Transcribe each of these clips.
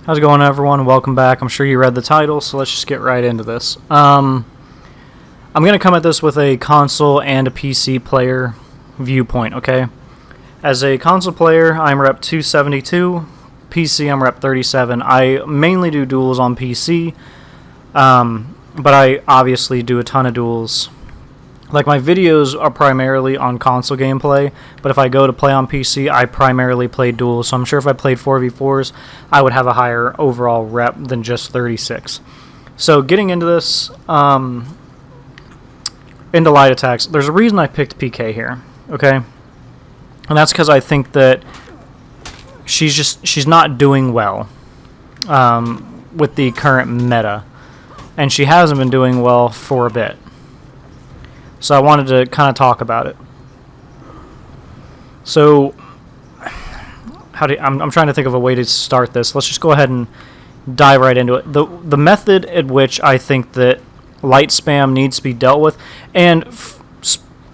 How's it going, everyone? Welcome back. I'm sure you read the title, so let's just get right into this. I'm going to come at this with a console and a PC player viewpoint, okay? As a console player, I'm rep 272. PC, I'm rep 37. I mainly do duels on PC, but I obviously do a ton of duels. Like, my videos are primarily on console gameplay, but if I go to play on PC, I primarily play duels. So I'm sure if I played 4v4s, I would have a higher overall rep than just 36. So getting into this, into light attacks, there's a reason I picked PK here, okay? And that's because I think that she's not doing well with the current meta. And she hasn't been doing well for a bit. So I wanted to kind of talk about it. So, I'm trying to think of a way to start this. Let's just go ahead and dive right into it. The method at which I think that light spam needs to be dealt with, and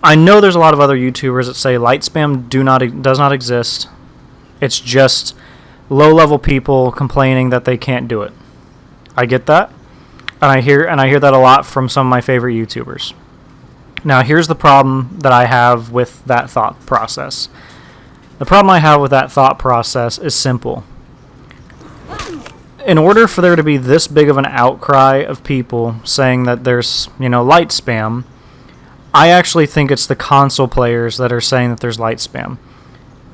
I know there's a lot of other YouTubers that say light spam does not exist. It's just low-level people complaining that they can't do it. I get that, and I hear that a lot from some of my favorite YouTubers. Now, here's the problem that I have with that thought process. The problem I have with that thought process is simple. In order for there to be this big of an outcry of people saying that there's, light spam, I actually think it's the console players that are saying that there's light spam.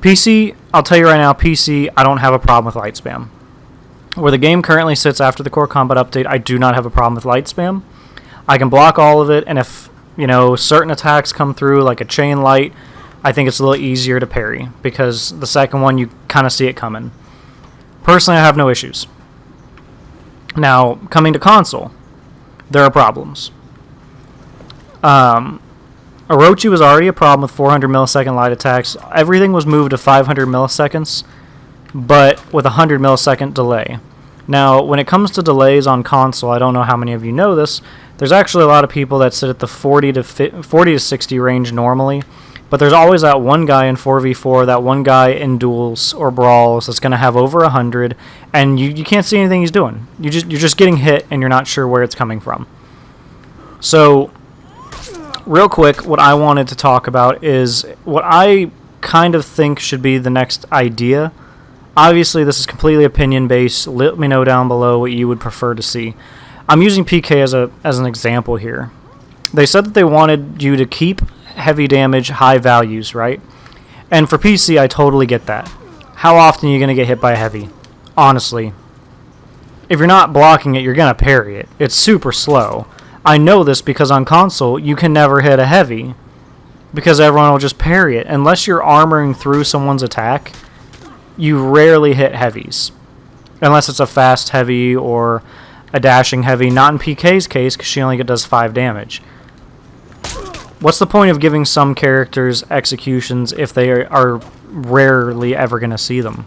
PC, I'll tell you right now, PC, I don't have a problem with light spam. Where the game currently sits after the core combat update, I do not have a problem with light spam. I can block all of it, and if certain attacks come through, like a chain light, I think it's a little easier to parry, because the second one, you kind of see it coming. Personally, I have no issues. Now, coming to console, there are problems. Orochi was already a problem with 400 millisecond light attacks. Everything was moved to 500 milliseconds, but with a 100 millisecond delay. Now, when it comes to delays on console, I don't know how many of you know this, there's actually a lot of people that sit at the 40 to 60 range normally, but there's always that one guy in 4v4, that one guy in duels or brawls that's going to have over 100, and you can't see anything he's doing. You're just getting hit, and you're not sure where it's coming from. So, real quick, what I wanted to talk about is what I kind of think should be the next idea. Obviously, this is completely opinion-based. Let me know down below what you would prefer to see. I'm using PK as an example here. They said that they wanted you to keep heavy damage high values, right? And for PC, I totally get that. How often are you going to get hit by a heavy? Honestly. If you're not blocking it, you're going to parry it. It's super slow. I know this because on console, you can never hit a heavy, because everyone will just parry it. Unless you're armoring through someone's attack, you rarely hit heavies. Unless it's a fast heavy or a dashing heavy. Not in PK's case, because she only does 5 damage. What's the point of giving some characters executions if they are rarely ever going to see them?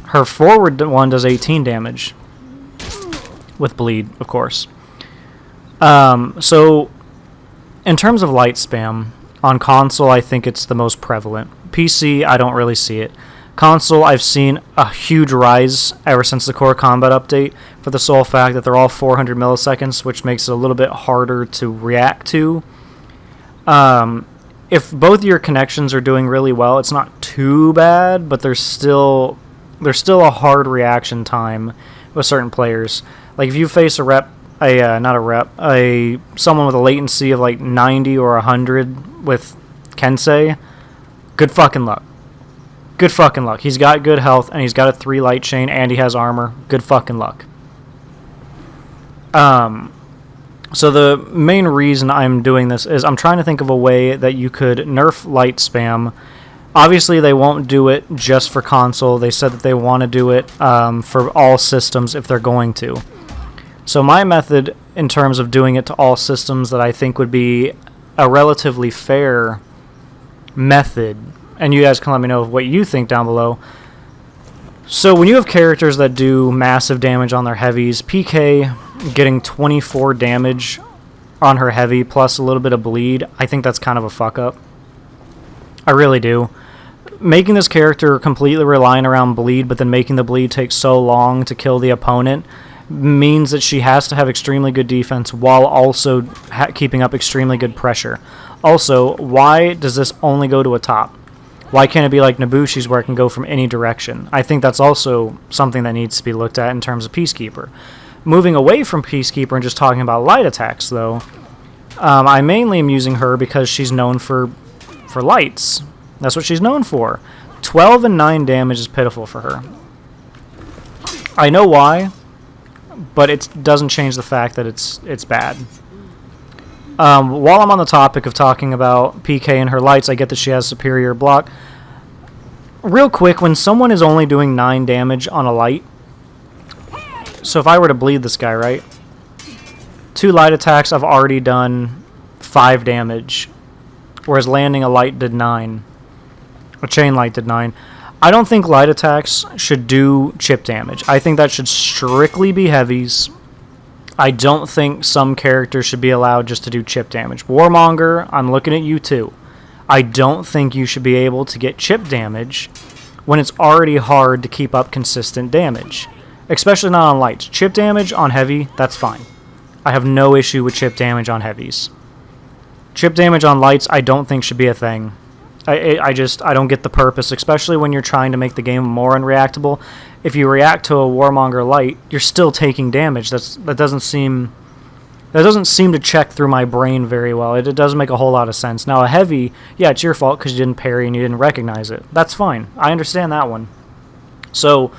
Her forward one does 18 damage. With bleed, of course. So, in terms of light spam, on console I think it's the most prevalent. PC, I don't really see it. Console, I've seen a huge rise ever since the core combat update, for the sole fact that they're all 400 milliseconds, which makes it a little bit harder to react to. If both your connections are doing really well, it's not too bad, but there's still a hard reaction time with certain players. Like, if you face someone with a latency of like 90 or 100 with Kensei, good fucking luck. Good fucking luck. He's got good health, and he's got a 3 light chain, and he has armor. Good fucking luck. So the main reason I'm doing this is I'm trying to think of a way that you could nerf light spam. Obviously, they won't do it just for console. They said that they want to do it for all systems if they're going to. So my method in terms of doing it to all systems that I think would be a relatively fair method, and you guys can let me know what you think down below. So when you have characters that do massive damage on their heavies, PK getting 24 damage on her heavy plus a little bit of bleed, I think that's kind of a fuck up. I really do. making this character completely reliant around bleed, but then making the bleed take so long to kill the opponent means that she has to have extremely good defense while also keeping up extremely good pressure. Also, why does this only go to a top? Why can't it be like Nobushi's where it can go from any direction? I think that's also something that needs to be looked at in terms of Peacekeeper. Moving away from Peacekeeper and just talking about light attacks, though, I mainly am using her because she's known for lights. That's what she's known for. 12 and 9 damage is pitiful for her. I know why, but it doesn't change the fact that it's bad. While I'm on the topic of talking about PK and her lights, I get that she has superior block. Real quick, when someone is only doing 9 damage on a light, so if I were to bleed this guy, right? 2 light attacks, I've already done 5 damage, whereas landing a light did 9. A chain light did 9. I don't think light attacks should do chip damage. I think that should strictly be heavies. I don't think some characters should be allowed just to do chip damage. Warmonger, I'm looking at you too. I don't think you should be able to get chip damage when it's already hard to keep up consistent damage. Especially not on lights. Chip damage on heavy, that's fine. I have no issue with chip damage on heavies. Chip damage on lights, I don't think should be a thing. I don't get the purpose, especially when you're trying to make the game more unreactable. If you react to a Warmonger light, you're still taking damage. That doesn't seem to check through my brain very well. It doesn't make a whole lot of sense. Now a heavy, yeah, it's your fault because you didn't parry and you didn't recognize it. That's fine. I understand that one. So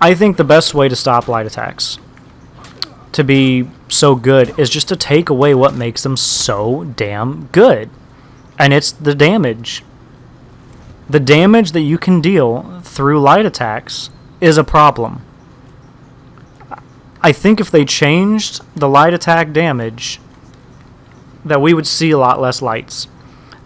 I think the best way to stop light attacks to be so good is just to take away what makes them so damn good. And it's the damage. The damage that you can deal through light attacks is a problem. I think if they changed the light attack damage, that we would see a lot less lights.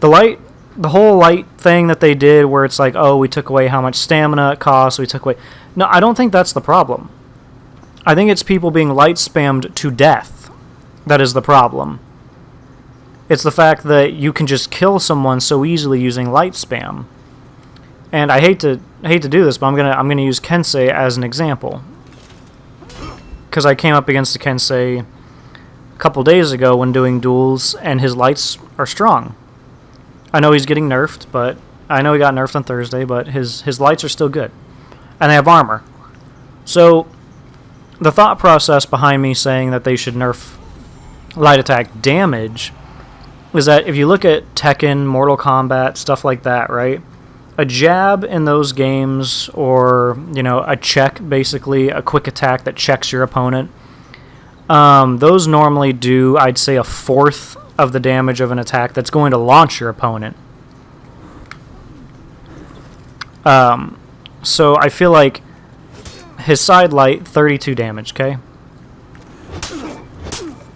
The whole light thing that they did where it's like, oh, we took away how much stamina it costs, we took away... No, I don't think that's the problem. I think it's people being light spammed to death that is the problem. It's the fact that you can just kill someone so easily using light spam. And I hate to do this, but I'm gonna use Kensei as an example. Because I came up against a Kensei a couple days ago when doing duels, and his lights are strong. I know he's getting nerfed, but I know he got nerfed on Thursday, but his lights are still good. And they have armor. So the thought process behind me saying that they should nerf light attack damage is that if you look at Tekken, Mortal Kombat, stuff like that, right? A jab in those games, or, you know, a check, basically, a quick attack that checks your opponent, those normally do, I'd say, 1/4 of the damage of an attack that's going to launch your opponent. So I feel like his side light, 32 damage, okay?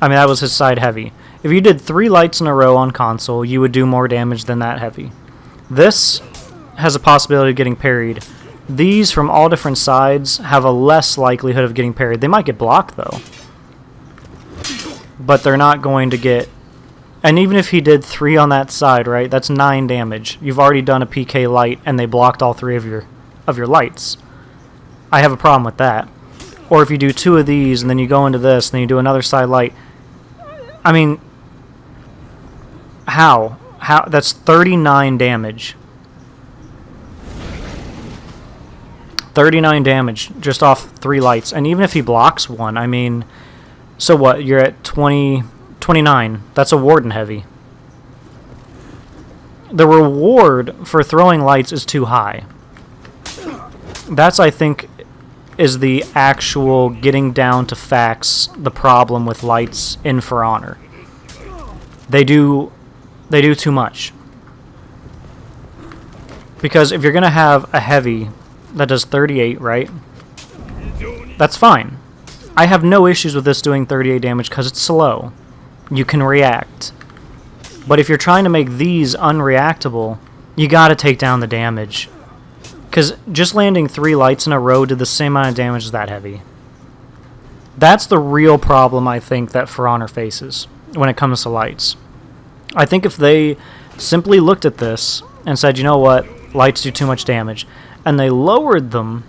I mean, that was his side heavy. If you did 3 lights in a row on console, you would do more damage than that heavy. This has a possibility of getting parried. These, from all different sides, have a less likelihood of getting parried. They might get blocked, though. But they're not going to get... And even if he did 3 on that side, right, that's 9 damage. You've already done a PK light, and they blocked all 3 of your lights. I have a problem with that. Or if you do 2 of these, and then you go into this, and then you do another side light. I mean... How? That's 39 damage. 39 damage just off 3 lights. And even if he blocks 1, I mean... So what? You're at 29. That's a Warden heavy. The reward for throwing lights is too high. That's, I think, is the actual getting down to facts, the problem with lights in For Honor. They do too much. Because if you're going to have a heavy that does 38, right? That's fine. I have no issues with this doing 38 damage because it's slow. You can react. But if you're trying to make these unreactable, you got to take down the damage. Because just landing 3 lights in a row did the same amount of damage as that heavy. That's the real problem, I think, that For Honor faces when it comes to lights. I think if they simply looked at this and said, you know what, lights do too much damage, and they lowered them,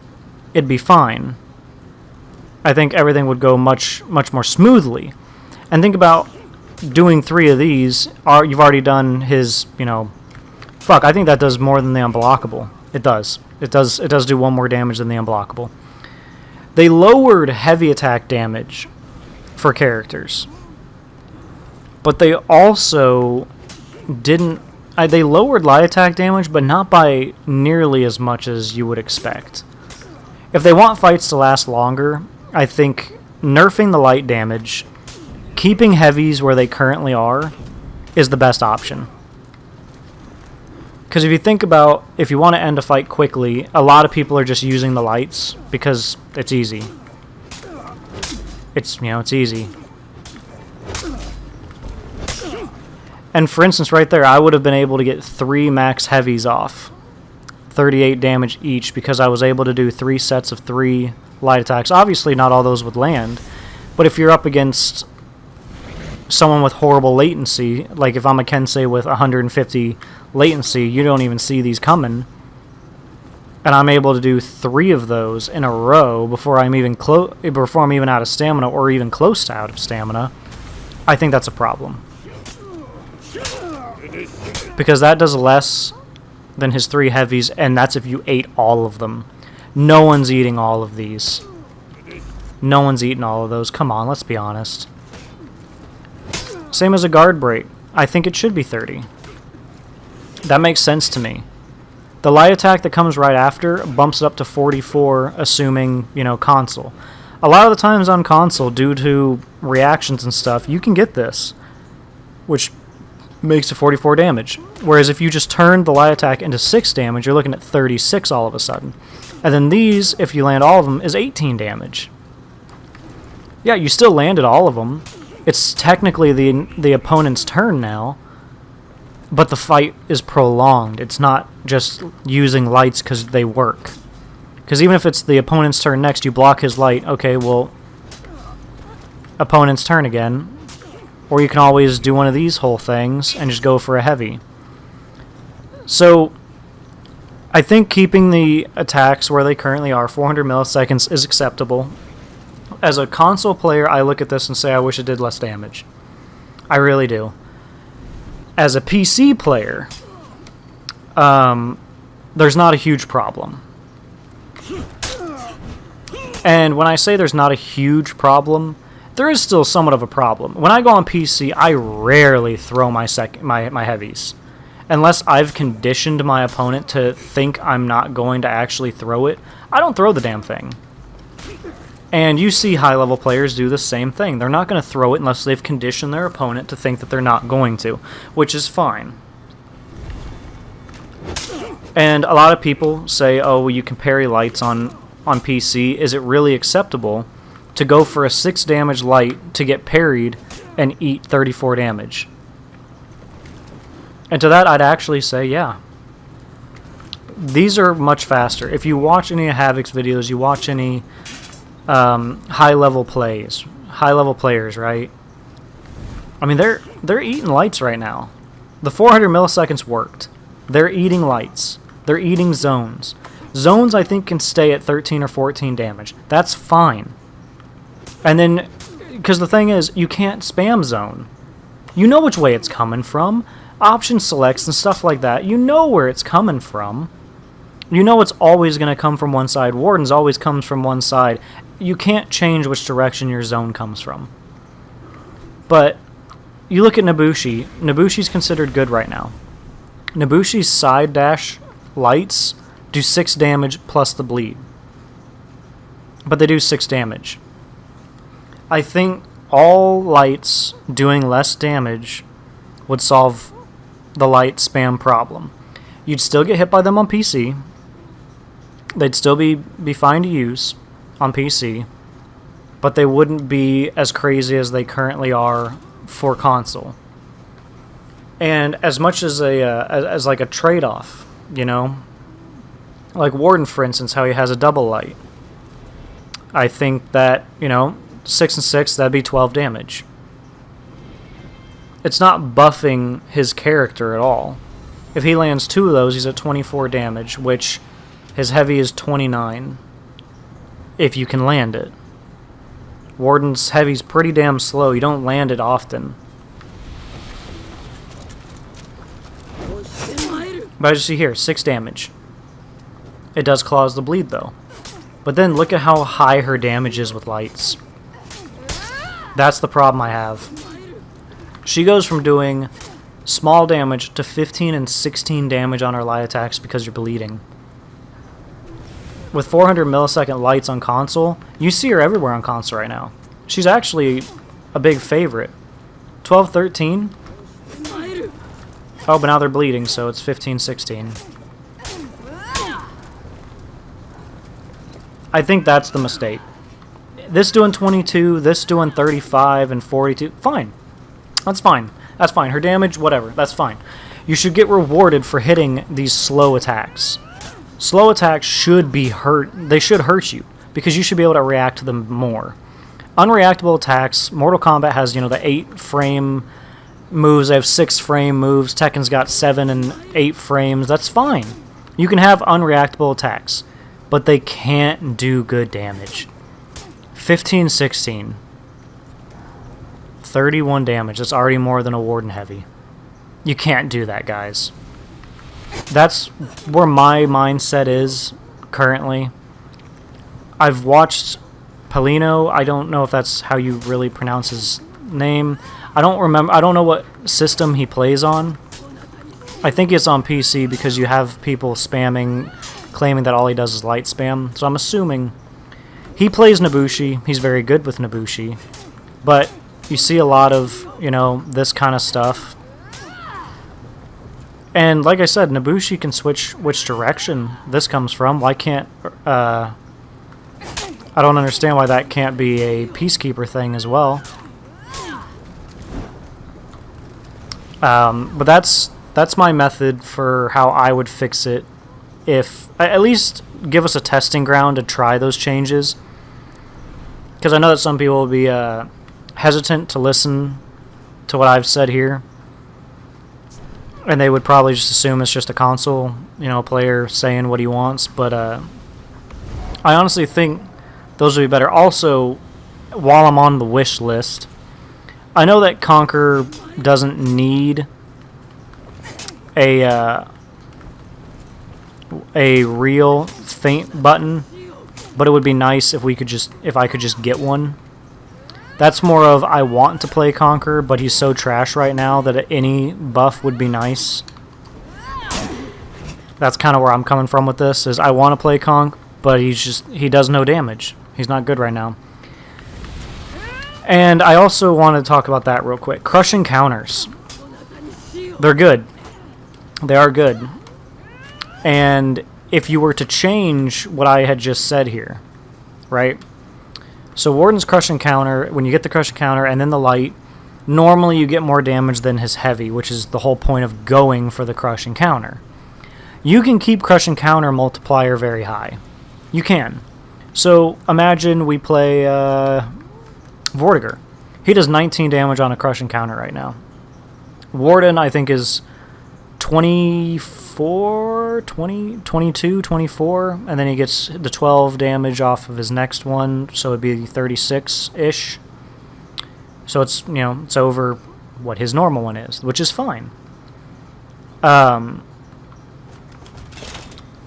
it'd be fine. I think everything would go much more smoothly. And think about doing 3 of these. You've already done his, fuck, I think that does more than the unblockable. It does. It does do 1 more damage than the unblockable. They lowered heavy attack damage for characters. But they also didn't... they lowered light attack damage, but not by nearly as much as you would expect. If they want fights to last longer, I think nerfing the light damage, keeping heavies where they currently are, is the best option. Because if you think about, if you want to end a fight quickly, a lot of people are just using the lights because it's easy. It's easy. And for instance, right there, I would have been able to get 3 max heavies off. 38 damage each, because I was able to do 3 sets of 3 light attacks. Obviously, not all those would land, but if you're up against someone with horrible latency, like if I'm a Kensei with 150 latency, you don't even see these coming, and I'm able to do 3 of those in a row before I'm even out of stamina, or even close to out of stamina, I think that's a problem. Because that does less than his 3 heavies, and that's if you ate all of them. No one's eating all of these. No one's eating all of those. Come on, let's be honest. Same as a guard break. I think it should be 30. That makes sense to me. The light attack that comes right after bumps it up to 44, assuming, console. A lot of the times on console, due to reactions and stuff, you can get this, which makes it 44 damage. Whereas if you just turn the light attack into 6 damage, you're looking at 36 all of a sudden. And then these, if you land all of them, is 18 damage. Yeah, you still landed all of them. It's technically the opponent's turn now, but the fight is prolonged. It's not just using lights because they work. Because even if it's the opponent's turn next, you block his light, okay, well, opponent's turn again. Or you can always do one of these whole things and just go for a heavy. So, I think keeping the attacks where they currently are, 400 milliseconds, is acceptable. As a console player, I look at this and say I wish it did less damage. I really do. As a PC player, there's not a huge problem. And when I say there's not a huge problem, there is still somewhat of a problem. When I go on PC, I rarely throw my heavies. Unless I've conditioned my opponent to think I'm not going to actually throw it, I don't throw the damn thing. And you see high-level players do the same thing. They're not going to throw it unless they've conditioned their opponent to think that they're not going to, which is fine. And a lot of people say, oh, well, you can parry lights on PC. Is it really acceptable to go for a 6 damage light to get parried and eat 34 damage? And to that, I'd actually say, yeah. These are much faster. If you watch any of Havoc's videos, you watch any high-level players, right? I mean, they're eating lights right now. The 400 milliseconds worked. They're eating lights. They're eating zones. Zones, I think, can stay at 13 or 14 damage. That's fine. And then, because the thing is, you can't spam zone. You know which way it's coming from. Option selects and stuff like that. You know where it's coming from. You know it's always going to come from one side. Warden's always comes from one side. You can't change which direction your zone comes from. But you look at Nobushi. Nobushi's considered good right now. Nobushi's side dash lights do 6 damage plus the bleed. But they do 6 damage. I think all lights doing less damage would solve the light spam problem. You'd still get hit by them on PC. They'd still be fine to use on PC, but they wouldn't be as crazy as they currently are for console. And as much as as like a trade-off, like Warden, for instance, how he has a double light. I think that 6 and 6, that'd be 12 damage. It's not buffing his character at all. If he lands 2 of those, he's at 24 damage, which his heavy is 29, if you can land it. Warden's heavy's pretty damn slow. You don't land it often. But as you see here, 6 damage. It does cause the bleed, though. But then look at how high her damage is with lights. That's the problem I have. She goes from doing small damage to 15 and 16 damage on her light attacks because you're bleeding. With 400 millisecond lights on console, you see her everywhere on console right now. She's actually a big favorite. 12-13. Oh, but now they're bleeding, so it's 15-16. I think that's the mistake. This doing 22, this doing 35 and 42. Fine. That's fine. That's fine. Her damage, whatever. That's fine. You should get rewarded for hitting these slow attacks. Slow attacks should be hurt. They should hurt you because you should be able to react to them more. Unreactable attacks, Mortal Kombat has, the 8-frame moves. They have 6-frame moves. Tekken's got 7 and 8 frames. That's fine. You can have unreactable attacks, but they can't do good damage. 15-16. 31 damage. That's already more than a Warden heavy. You can't do that, guys. That's where my mindset is currently. I've watched Paulino. I don't know if that's how you really pronounce his name. I don't remember. I don't know what system he plays on. I think it's on PC because you have people spamming, claiming that all he does is light spam. So I'm assuming he plays Nobushi. He's very good with Nobushi. But you see a lot of, this kind of stuff. And like I said, Nobushi can switch which direction this comes from. Why can't... I don't understand why that can't be a Peacekeeper thing as well. But that's my method for how I would fix it. If at least give us a testing ground to try those changes. Because I know that some people will be hesitant to listen to what I've said here. And they would probably just assume it's just a console, player saying what he wants. But I honestly think those would be better. Also, while I'm on the wish list, I know that Conquer doesn't need a real faint button, but it would be nice if I could just get one. That's more of I want to play Conquer, but he's so trash right now that any buff would be nice. That's kind of where I'm coming from with this, is I want to play Conk, but he does no damage. He's not good right now. And I also want to talk about that real quick. Crushing counters. They're good. They are good. And if you were to change what I had just said here, right? So Warden's crushing counter, when you get the crushing counter and then the light, normally you get more damage than his heavy, which is the whole point of going for the crushing counter. You can keep crushing counter multiplier very high. You can. So imagine we play Vortiger. He does 19 damage on a crushing counter right now. Warden, I think, is 22, 24, and then he gets the 12 damage off of his next one, so it'd be 36-ish. So it's, it's over what his normal one is, which is fine.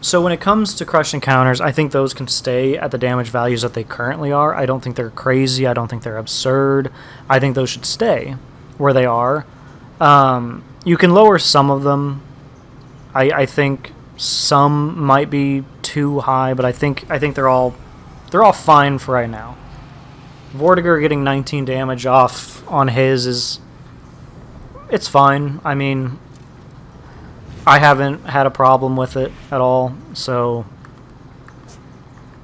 So when it comes to crushing counters, I think those can stay at the damage values that they currently are. I don't think they're crazy. I don't think they're absurd. I think those should stay where they are. You can lower some of them. I think some might be too high, but I think they're all fine for right now. Vortiger getting 19 damage off on his it's fine. I mean, I haven't had a problem with it at all, so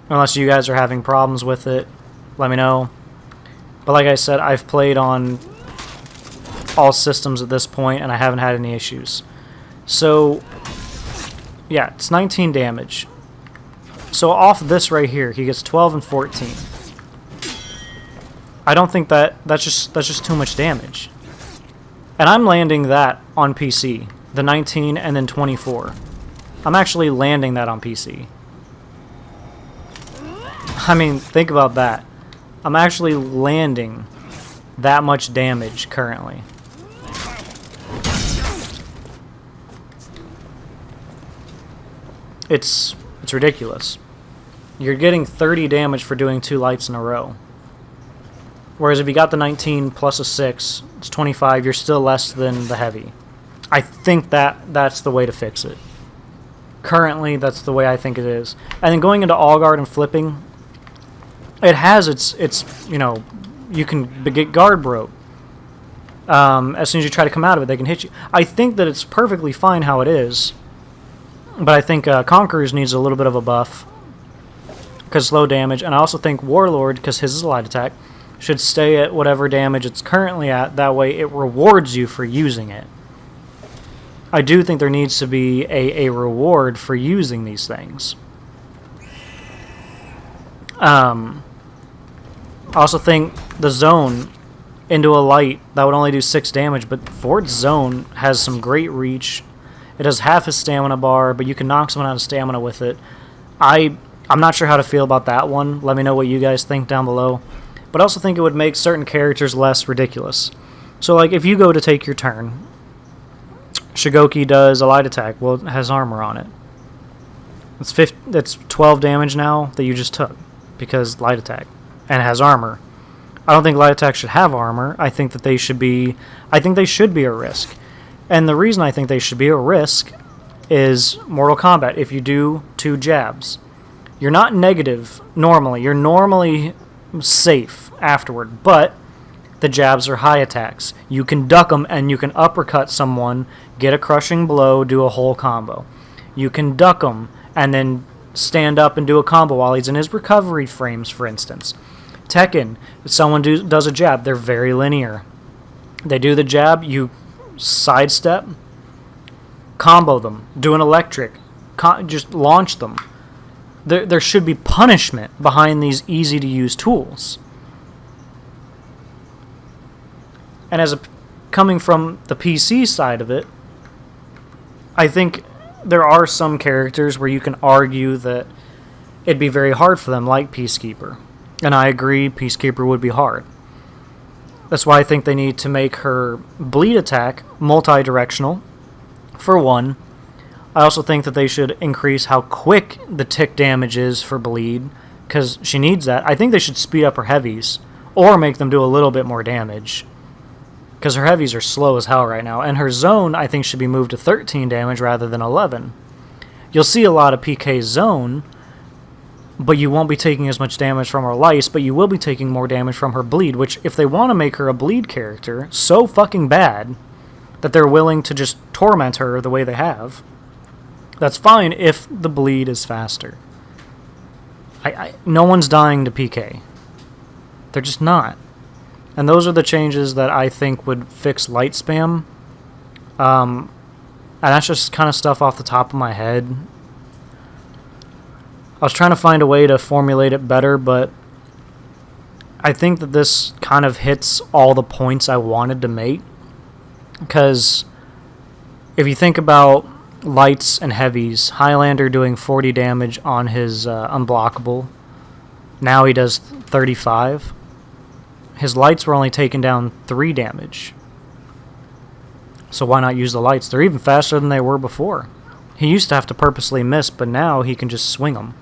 unless you guys are having problems with it, let me know. But like I said, I've played on all systems at this point, and I haven't had any issues. So, yeah, it's 19 damage. So off this right here, he gets 12 and 14. I don't think that's just too much damage. And I'm landing that on PC. the 19, and then 24. I'm actually landing that on PC. I mean, think about that. I'm actually landing that much damage currently. It's ridiculous. You're getting 30 damage for doing 2 lights in a row. Whereas if you got the 19 plus a 6, it's 25, you're still less than the heavy. I think that's the way to fix it. Currently, that's the way I think it is. And then going into all guard and flipping, it has its you know, you can get guard broke. As soon as you try to come out of it, they can hit you. I think that it's perfectly fine how it is. But I think Conquerors needs a little bit of a buff because low damage. And I also think Warlord, because his is a light attack, should stay at whatever damage it's currently at. That way it rewards you for using it. I do think there needs to be a reward for using these things. I also think the zone into a light, that would only do 6 damage, but Ford's zone has some great reach. It has half his stamina bar, but you can knock someone out of stamina with it. I'm not sure how to feel about that one. Let me know what you guys think down below. But I also think it would make certain characters less ridiculous. So, like, if you go to take your turn, Shigoki does a light attack. Well, it has armor on it. It's 12 damage now that you just took because light attack, and it has armor. I don't think light attack should have armor. I think that they should be a risk. And the reason I think they should be a risk is Mortal Kombat. If you do 2 jabs, you're not negative normally. You're normally safe afterward, but the jabs are high attacks. You can duck them and you can uppercut someone, get a crushing blow, do a whole combo. You can duck them and then stand up and do a combo while he's in his recovery frames, for instance. Tekken, if someone does a jab, they're very linear. They do the jab, you sidestep, combo them, do an electric, just launch them. There should be punishment behind these easy-to-use tools. And coming from the PC side of it, I think there are some characters where you can argue that it'd be very hard for them, like Peacekeeper. And I agree, Peacekeeper would be hard. That's why I think they need to make her bleed attack multi-directional, for one. I also think that they should increase how quick the tick damage is for bleed, because she needs that. I think they should speed up her heavies, or make them do a little bit more damage, because her heavies are slow as hell right now. And her zone, I think, should be moved to 13 damage rather than 11. You'll see a lot of PK zone, but you won't be taking as much damage from her lice, but you will be taking more damage from her bleed, which, if they want to make her a bleed character so fucking bad that they're willing to just torment her the way they have, that's fine if the bleed is faster. No one's dying to PK. They're just not. And those are the changes that I think would fix light spam. And that's just kind of stuff off the top of my head. I was trying to find a way to formulate it better, but I think that this kind of hits all the points I wanted to make. Because if you think about lights and heavies, Highlander doing 40 damage on his unblockable. Now he does 35. His lights were only taking down 3 damage. So why not use the lights? They're even faster than they were before. He used to have to purposely miss, but now he can just swing them.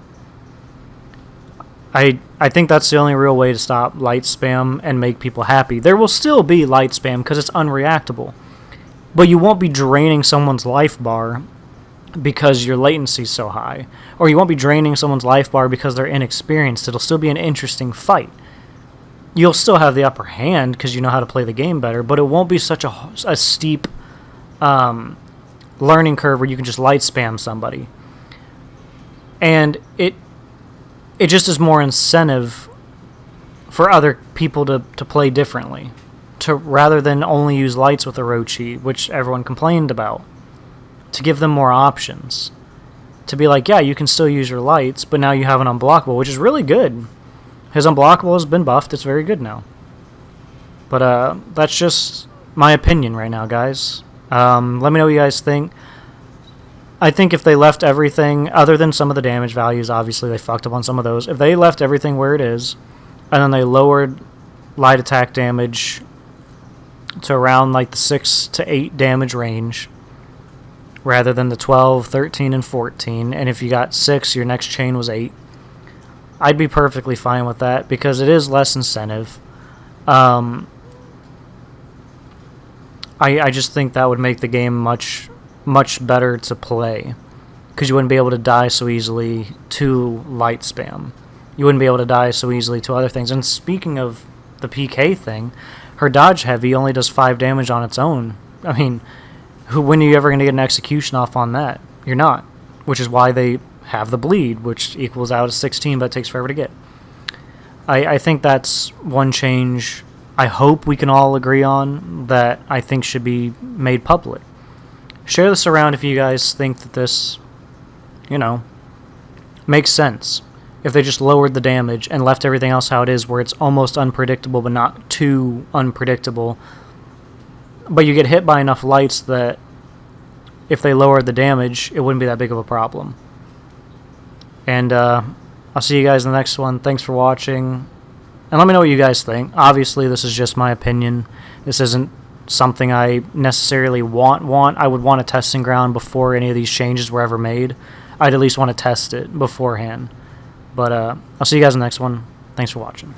I think that's the only real way to stop light spam and make people happy. There will still be light spam because it's unreactable. But you won't be draining someone's life bar because your latency is so high. Or you won't be draining someone's life bar because they're inexperienced. It'll still be an interesting fight. You'll still have the upper hand because you know how to play the game better, but it won't be such a steep learning curve where you can just light spam somebody. And it just is more incentive for other people to play differently, rather than only use lights with Orochi, which everyone complained about, to give them more options. To be like, yeah, you can still use your lights, but now you have an unblockable, which is really good. His unblockable has been buffed. It's very good now. But that's just my opinion right now, guys. Let me know what you guys think. I think if they left everything, other than some of the damage values, obviously they fucked up on some of those. If they left everything where it is, and then they lowered light attack damage to around like the 6 to 8 damage range, rather than the 12, 13, and 14, and if you got 6, your next chain was 8, I'd be perfectly fine with that, because it is less incentive. I just think that would make the game much better to play, because you wouldn't be able to die so easily to light spam. You wouldn't be able to die so easily to other things. And speaking of the PK thing, her dodge heavy only does 5 damage on its own. I mean, when are you ever going to get an execution off on that? You're not, which is why they have the bleed, which equals out to 16, but it takes forever to get. I think that's one change I hope we can all agree on that I think should be made public. Share this around if you guys think that this, makes sense. If they just lowered the damage and left everything else how it is, where it's almost unpredictable but not too unpredictable, but you get hit by enough lights that if they lowered the damage, it wouldn't be that big of a problem. And I'll see you guys in the next one. Thanks for watching. And let me know what you guys think. Obviously, this is just my opinion. This isn't something I necessarily want. I would want a testing ground before any of these changes were ever made. I'd at least want to test it beforehand. But I'll see you guys in the next one. Thanks for watching.